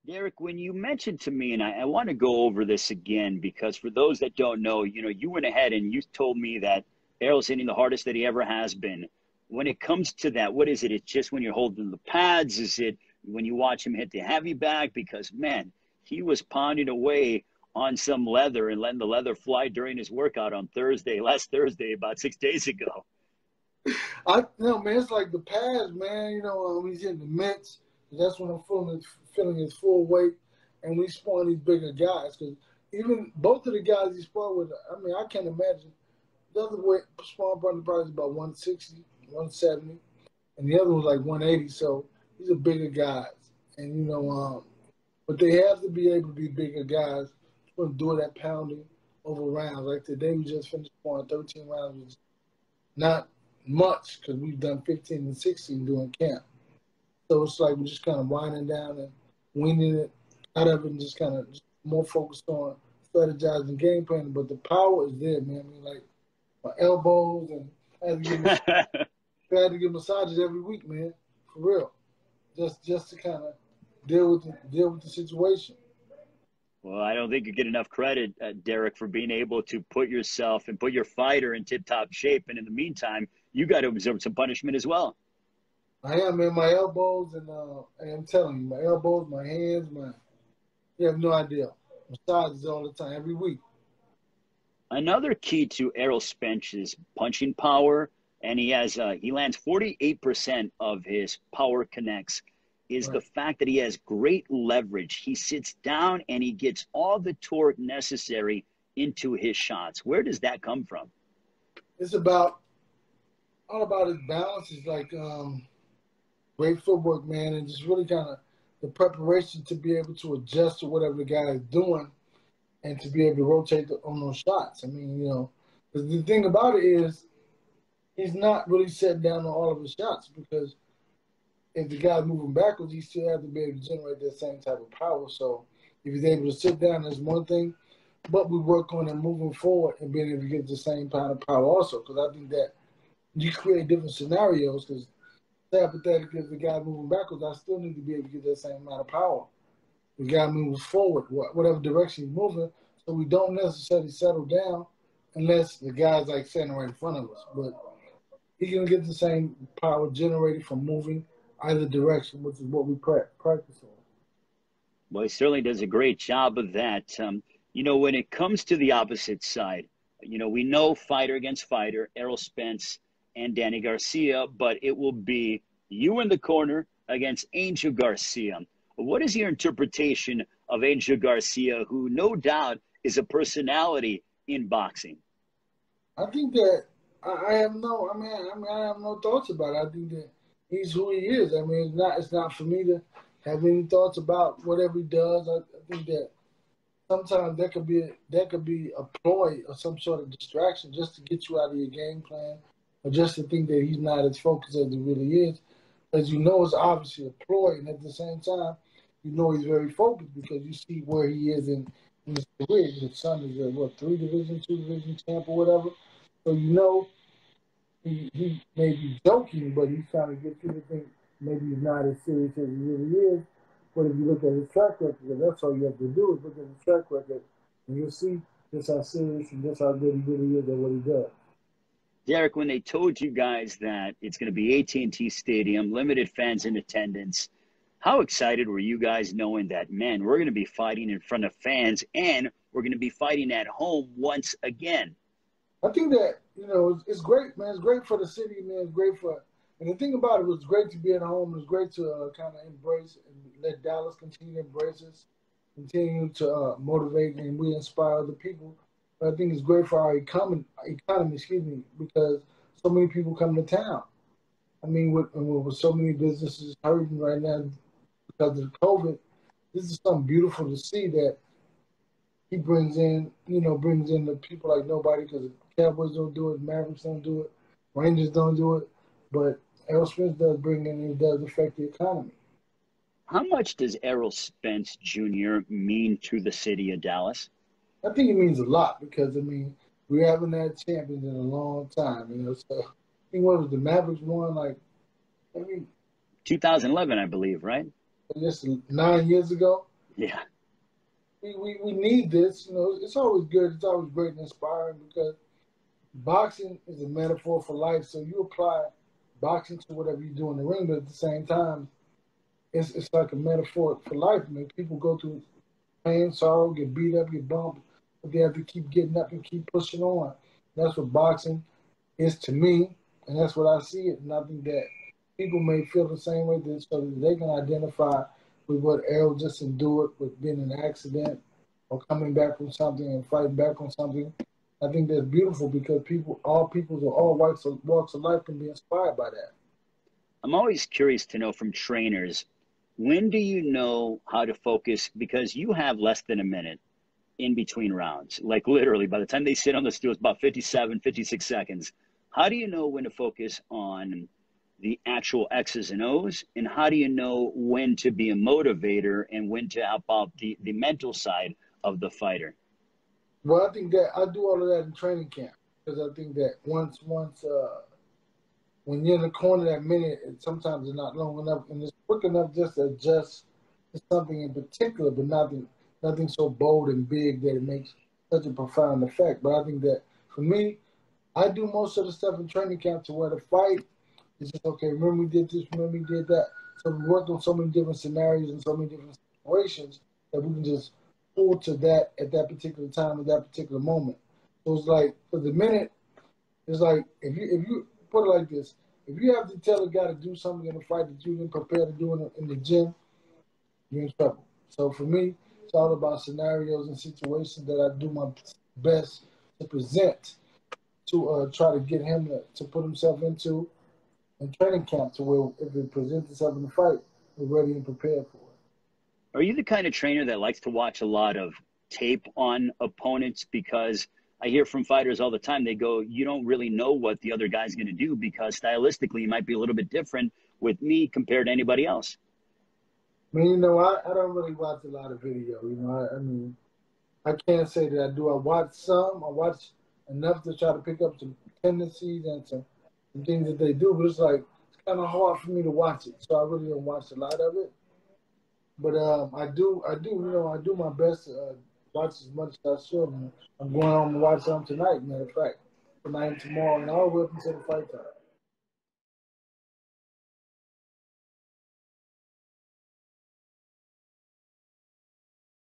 Derek, when you mentioned to me, and I want to go over this again because for those that don't know, you went ahead and you told me that Errol's hitting the hardest that he ever has been. When it comes to that, what is it? It's just when you're holding the pads? Is it when you watch him hit the heavy bag? Because, man, he was pounding away on some leather and letting the leather fly during his workout on last Thursday, about 6 days ago. Man, it's like the pads, man. When he's hitting the mitts, that's when I'm feeling his full weight, and we spawn these bigger guys. Because even both of the guys he spawned with, I can't imagine. The other way spawn partner probably is about 160, 170, and the other was like 180. So these are bigger guys, and but they have to be able to be bigger guys to do that pounding over rounds. Like today, we just finished spawning 13 rounds, which is not much because we've done 15 and 16 during camp. So it's like we're just kind of winding down and weaning it out of it and just kind of more focused on strategizing game planning. But the power is there, man. Like my elbows, and I had to get massages every week, man, for real. Just to kind of deal with the situation. Well, I don't think you get enough credit, Derek, for being able to put yourself and put your fighter in tip-top shape. And in the meantime, you got to absorb some punishment as well. I am, man. My elbows, and I'm telling you, my elbows, my hands, you have no idea. Massages all the time, every week. Another key to Errol Spence's punching power, and he lands 48% of his power connects, is the fact that he has great leverage. He sits down and he gets all the torque necessary into his shots. Where does that come from? It's all about his balance. It's like great footwork, man, and just really kind of the preparation to be able to adjust to whatever the guy is doing and to be able to rotate on those shots. Because the thing about it is he's not really setting down on all of his shots because if the guy's moving backwards, he still has to be able to generate that same type of power. So if he's able to sit down, that's one thing. But we work on him moving forward and being able to get the same kind of power also. Because I think that you create different scenarios. Because hypothetically, if the guy moving backwards, I still need to be able to get that same amount of power. The guy moves forward, whatever direction he's moving. So we don't necessarily settle down unless the guy's like standing right in front of us. But he can get the same power generated from moving either direction, which is what we practice on. Well, he certainly does a great job of that. When it comes to the opposite side, we know fighter against fighter, Errol Spence and Danny Garcia, but it will be you in the corner against Angel Garcia. What is your interpretation of Angel Garcia, who no doubt is a personality in boxing? I think that I have no thoughts about it. I think that he's who he is. It's not for me to have any thoughts about whatever he does. I think that sometimes that could be a ploy or some sort of distraction just to get you out of your game plan, or just to think that he's not as focused as he really is. As it's obviously a ploy, and at the same time, he's very focused because you see where he is in his career. His son is a 2 division champ or whatever. So he may be joking, but he's trying to get you to think maybe he's not as serious as he really is. But if you look at his track record, that's all you have to do is look at his track record, and you'll see just how serious and just how good he really is at what he does. Derek, when they told you guys that it's going to be AT&T Stadium, limited fans in attendance, how excited were you guys knowing that, man, we're going to be fighting in front of fans and we're going to be fighting at home once again? I think that, it's great, man. It's great for the city, man. It's great and the thing about it was great to be at home. It was great to kind of embrace and let Dallas continue to embrace us, continue to motivate and we inspire other people. But I think it's great for our economy, because so many people come to town. With so many businesses hurting right now because of COVID, this is something beautiful to see that he brings in the people like nobody, because the Cowboys don't do it, Mavericks don't do it, Rangers don't do it, but Errol Spence does bring in, and it does affect the economy. How much does Errol Spence Jr. mean to the city of Dallas? I think it means a lot because, we haven't had champions in a long time, So I think what was the Mavericks won, 2011, I believe, right? Just 9 years ago. Yeah. We need this. You know, it's always good. It's always great and inspiring because boxing is a metaphor for life. So you apply boxing to whatever you do in the ring, but at the same time, it's like a metaphor for life. I mean, people go through pain, sorrow, get beat up, get bumped, but they have to keep getting up and keep pushing on. That's what boxing is to me, and that's what I see it. And I think that people may feel the same way, so that they can identify with what Errol just endured with being in an accident or coming back from something and fighting back on something. I think that's beautiful because all peoples of all walks of life can be inspired by that. I'm always curious to know from trainers, when do you know how to focus? Because you have less than a minute in between rounds. Like literally, by the time they sit on the stool, it's about 57, 56 seconds. How do you know when to focus on the actual X's and O's? And how do you know when to be a motivator and when to help out the mental side of the fighter? Well, I think that I do all of that in training camp because I think that once when you're in the corner that minute, sometimes it's not long enough and it's quick enough just to adjust to something in particular, but nothing so bold and big that it makes such a profound effect. But I think that for me, I do most of the stuff in training camp to where the fight is just okay. Remember we did this. Remember we did that. So we worked on so many different scenarios and so many different situations that we can just pull to that at that particular time at that particular moment. So it's like for the minute, it's like if you put it like this, if you have to tell a guy to do something in a fight that you didn't prepare to do in the gym, you're in trouble. So for me, it's all about scenarios and situations that I do my best to present to try to get him to put himself into in training camp to where if it presents itself in the fight, we're ready and prepared for it. Are you the kind of trainer that likes to watch a lot of tape on opponents? Because I hear from fighters all the time, they go, you don't really know what the other guy's going to do because stylistically, you might be a little bit different with me compared to anybody else. I mean, I don't really watch a lot of video. I mean, I can't say that I do. I watch some. I watch enough to try to pick up some tendencies and some things that they do. But it's kind of hard for me to watch it, so I really don't watch a lot of it. But I do my best to watch as much as I should. And I'm going home to watch some tonight. Matter of fact, tonight and tomorrow, and all the way up until the fight time.